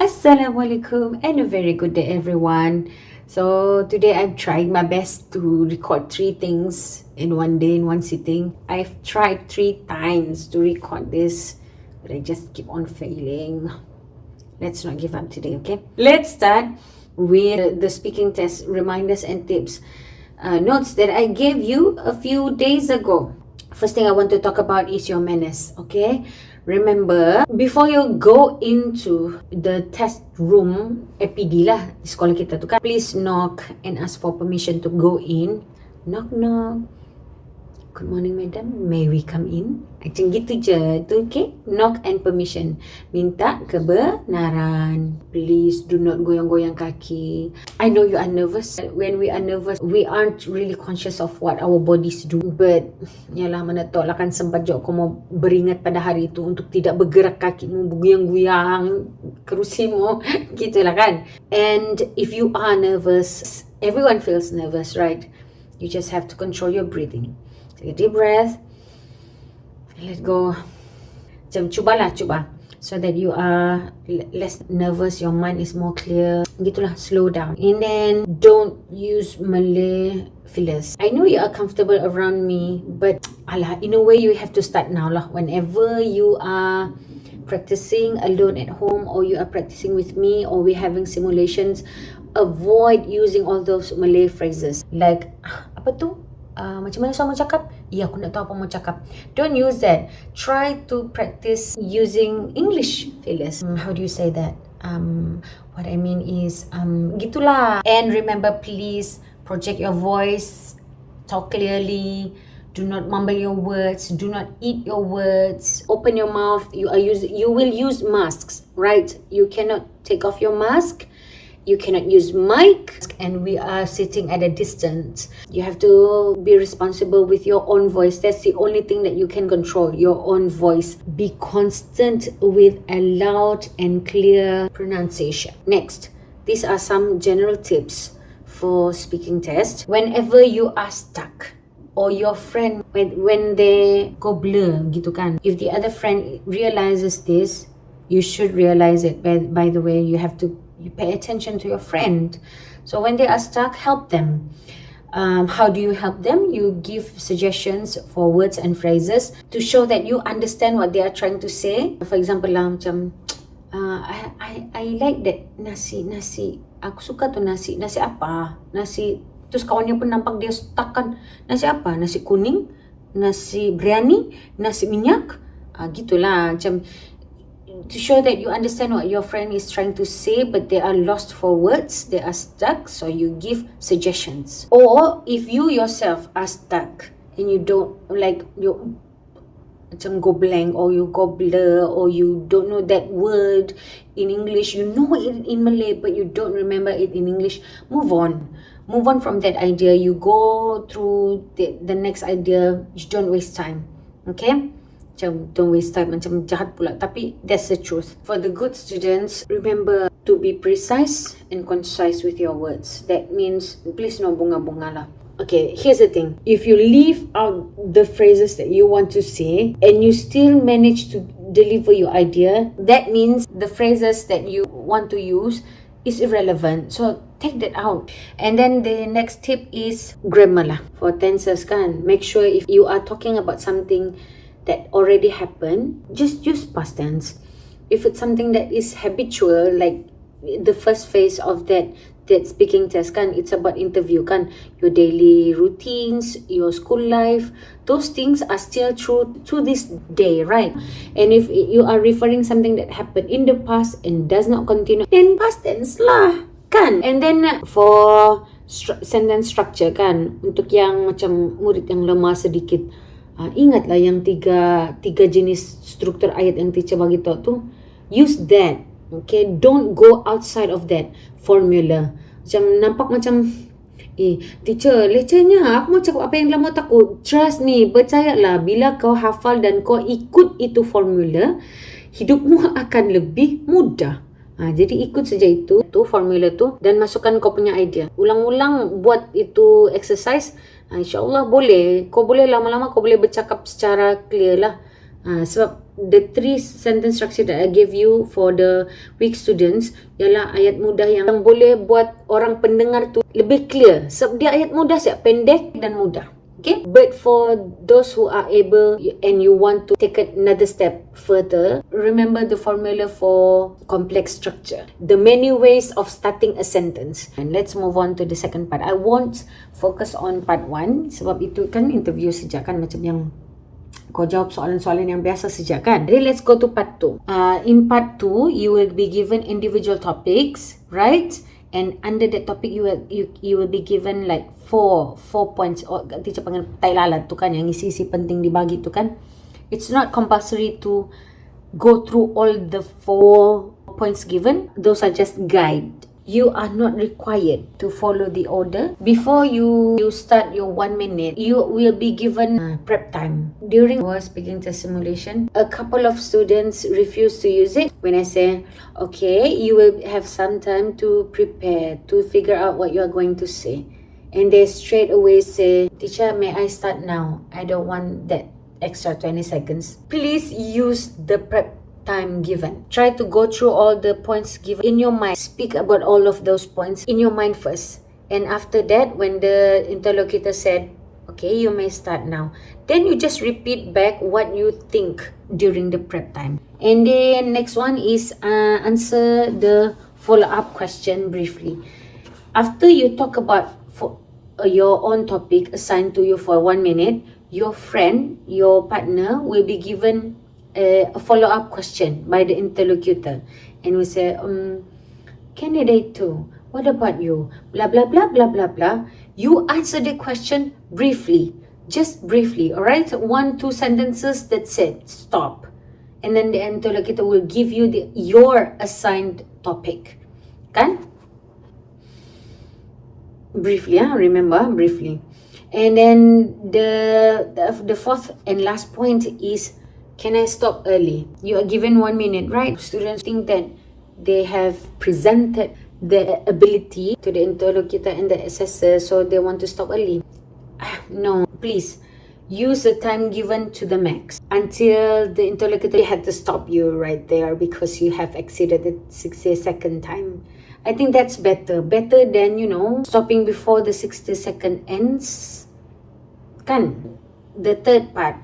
Assalamualaikum and a very good day everyone. So today I'm trying my best to record 3 things in one day in one sitting. I've tried 3 times to record this, but I just keep on failing. Let's not give up today, okay? Let's start with the speaking test reminders and tips. Notes that I gave you a few days ago. First thing I want to talk about is your manners, okay? Remember, before you go into the test room, APD lah, di sekolah kita tu kan, please knock and ask for permission to go in. Knock, knock. Good morning, madam. May we come in? Macam gitu je. Tu, okay? Knock and permission. Minta kebenaran. Please do not goyang-goyang kaki. I know you are nervous. When we are nervous, we aren't really conscious of what our bodies do. But, yalah, mana tahu lah kan sempat je kau mau beringat pada hari itu untuk tidak bergerak kakimu, bergoyang-goyang kerusimu. Gitulah kan. And if you are nervous, everyone feels nervous, right? You just have to control your breathing. Take a deep breath. Let go. Cuba. So that you are less nervous, your mind is more clear. Gitulah, slow down. And then, don't use Malay fillers. I know you are comfortable around me, but in a way, you have to start now lah. Whenever you are practicing alone at home, or you are practicing with me, or we're having simulations, avoid using all those Malay phrases. Like, apa tu? Macam mana saya mau cakap? Ya, aku nak tahu apa mau cakap. Don't use that. Try to practice using English fillers. How do you say that? What I mean is, gitulah. And remember, please project your voice, talk clearly. Do not mumble your words. Do not eat your words. Open your mouth. You will use masks, right? You cannot take off your mask. You cannot use mic, and we are sitting at a distance. You have to be responsible with your own voice. That's the only thing that you can control, your own voice. Be constant with a loud and clear pronunciation. Next, these are some general tips for speaking test. Whenever you are stuck, or your friend, when they go blur, gitu kan. If the other friend realizes this, you should realize it. By the way, you pay attention to your friend. So when they are stuck, help them. How do you help them? You give suggestions for words and phrases to show that you understand what they are trying to say. For example, macam, I like that nasi. Aku suka tu nasi. Nasi apa? Nasi. Terus kawannya pun nampak dia stuck kan. Nasi apa? Nasi kuning? Nasi biryani? Nasi minyak? Gitulah. Macam, to show that you understand what your friend is trying to say, but they are lost for words, they are stuck, so you give suggestions. Or if you yourself are stuck and you don't, like, you macam go blank, or you go blur, or you don't know that word in English, you know it in Malay but you don't remember it in English, move on from that idea. You go through the next idea. You don't waste time, okay? Macam don't waste time, macam jahat pula, tapi that's the truth. For the good students, remember to be precise and concise with your words. That means please no bunga-bunga lah. Okay, here's the thing. If you leave out the phrases that you want to say and you still manage to deliver your idea, that means the phrases that you want to use is irrelevant. So take that out. And then the next tip is grammar lah. For tenses kan, make sure if you are talking about something that already happened, just use past tense. If it's something that is habitual, like the first phase of that speaking test kan, it's about interview kan, your daily routines, your school life, those things are still true to this day, right? And if you are referring something that happened in the past and does not continue, then past tense lah kan. And then for sentence structure kan, untuk yang macam murid yang lemah sedikit, ingatlah yang tiga jenis struktur ayat yang teacher bagi tahu tu, use that. Okay, don't go outside of that formula. Macam nampak macam teacher lecehnya, aku mau cakap apa yang lama takut. Trust me, percayalah, bila kau hafal dan kau ikut itu formula, hidupmu akan lebih mudah. Jadi ikut saja itu formula tu dan masukkan kau punya idea. Ulang-ulang buat itu exercise. InsyaAllah boleh. Kau boleh lama-lama kau boleh bercakap secara clear lah. Sebab the 3 sentence structure that I gave you for the weak students ialah ayat mudah yang boleh buat orang pendengar tu lebih clear. Sebab dia ayat mudah siap, pendek dan mudah. Okay, but for those who are able and you want to take another step further, remember the formula for complex structure, the many ways of starting a sentence. And let's move on to the second part. I won't focus on part 1 sebab itu kan interview sejak kan, macam yang kau jawab soalan-soalan yang biasa sejak kan. Jadi let's go to part 2. In part 2, you will be given individual topics, right? And under that topic, you will be given like 4 points. Or teacher panggil tai lalat tu kan, yang isi-isi penting dibagi tu kan. It's not compulsory to go through all the 4 points given. Those are just guide. You are not required to follow the order. Before you start your 1 minute, you will be given prep time. During our speaking test simulation, a couple of students refused to use it. When I say, okay, you will have some time to prepare, to figure out what you are going to say. And they straight away say, teacher, may I start now? I don't want that extra 20 seconds. Please use the prep time given. Try to go through all the points given in your mind. Speak about all of those points in your mind first. And after that, when the interlocutor said, okay, you may start now, then you just repeat back what you think during the prep time. And then next one is answer the follow-up question briefly. After you talk about your own topic assigned to you for 1 minute, your friend, your partner will be given a follow-up question by the interlocutor, and we say, candidate 2, what about you? Blah blah blah blah blah blah. You answer the question briefly, just briefly, alright? 1-2 sentences, that's it. Stop. And then the interlocutor will give you your assigned topic. Kan? Briefly, remember, briefly. And then the fourth and last point is, can I stop early? You are given 1 minute, right? Students think that they have presented the ability to the interlocutor and the assessor, so they want to stop early. No, please use the time given to the max until the interlocutor had to stop you right there because you have exceeded the 60-second time. I think that's better than, stopping before the 60-second ends. Kan? The third part.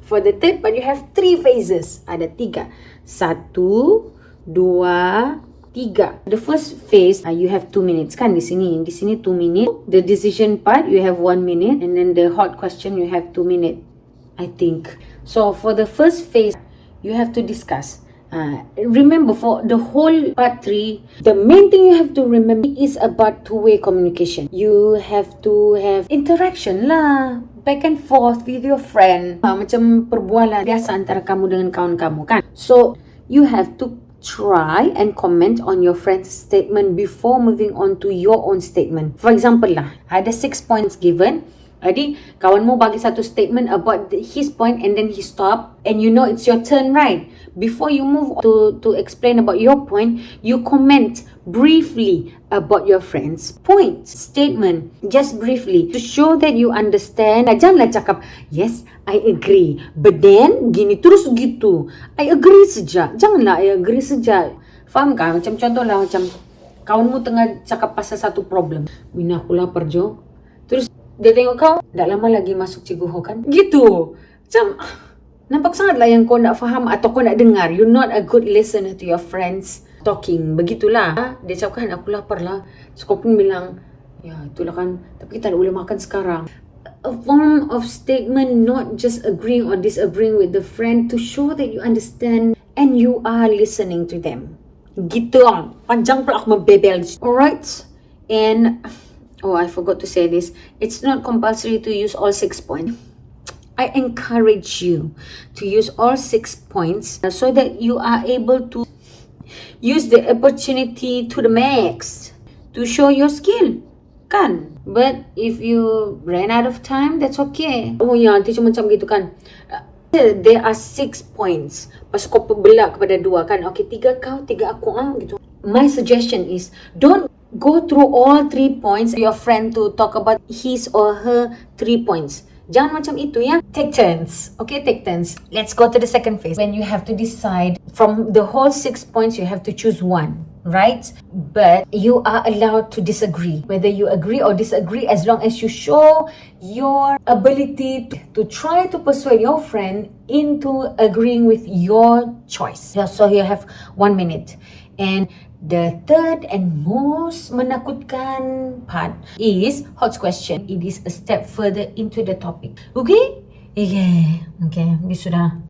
For the third part, you have 3 phases. Ada 3. 1, 2, 3. The first phase, you have 2 minutes kan di sini. Di sini 2 minutes. The decision part, you have 1 minute. And then the hot question, you have 2 minutes, I think. So for the first phase, you have to discuss. Remember, for the whole part 3, the main thing you have to remember is about two-way communication. You have to have interaction lah, back and forth with your friend. Macam perbualan biasa antara kamu dengan kawan kamu kan. So you have to try and comment on your friend's statement before moving on to your own statement. For example lah, ada 6 points given. Jadi, kawanmu bagi satu statement about his point and then he stop, and you know it's your turn, right? Before you move to explain about your point, you comment briefly about your friend's point, statement, just briefly, to show that you understand. Janganlah cakap, yes, I agree, but then, gini terus gitu. I agree saja. Janganlah I agree saja. Faham kan? Macam contoh lah, macam kawanmu tengah cakap pasal satu problem. Mina, aku lapar, Jo. Terus, dia tengok kau, tak lama lagi masuk Cikgu Ho kan? Gitu. Macam, nampak sangatlah yang kau nak faham atau kau nak dengar. You're not a good listener to your friends talking. Begitulah. Dia cakap kan, aku lapar lah. So, kau pun bilang, ya itulah kan, tapi kita tak boleh makan sekarang. A form of statement, not just agreeing or disagreeing with the friend, to show that you understand and you are listening to them. Gitu lah. Panjang pula aku membebel. Alright? And oh, I forgot to say this. It's not compulsory to use all 6 points. I encourage you to use all 6 points so that you are able to use the opportunity to the max to show your skill. Kan? But if you ran out of time, that's okay. Oh ya, teacher macam gitu kan. There are 6 points. Pas kau belah kepada 2 kan. Okay, 3 kau, 3 aku gitu. My suggestion is, don't go through all 3 points, your friend to talk about his or her 3 points. Jangan macam itu ya. Take turns. Okay, take turns. Let's go to the second phase. When you have to decide from the whole 6 points, you have to choose one, right? But you are allowed to disagree. Whether you agree or disagree, as long as you show your ability to try to persuade your friend into agreeing with your choice. So you have 1 minute. And the third and most menakutkan part is hot question. It is a step further into the topic. Okay? Okay. Okay. Ini sudah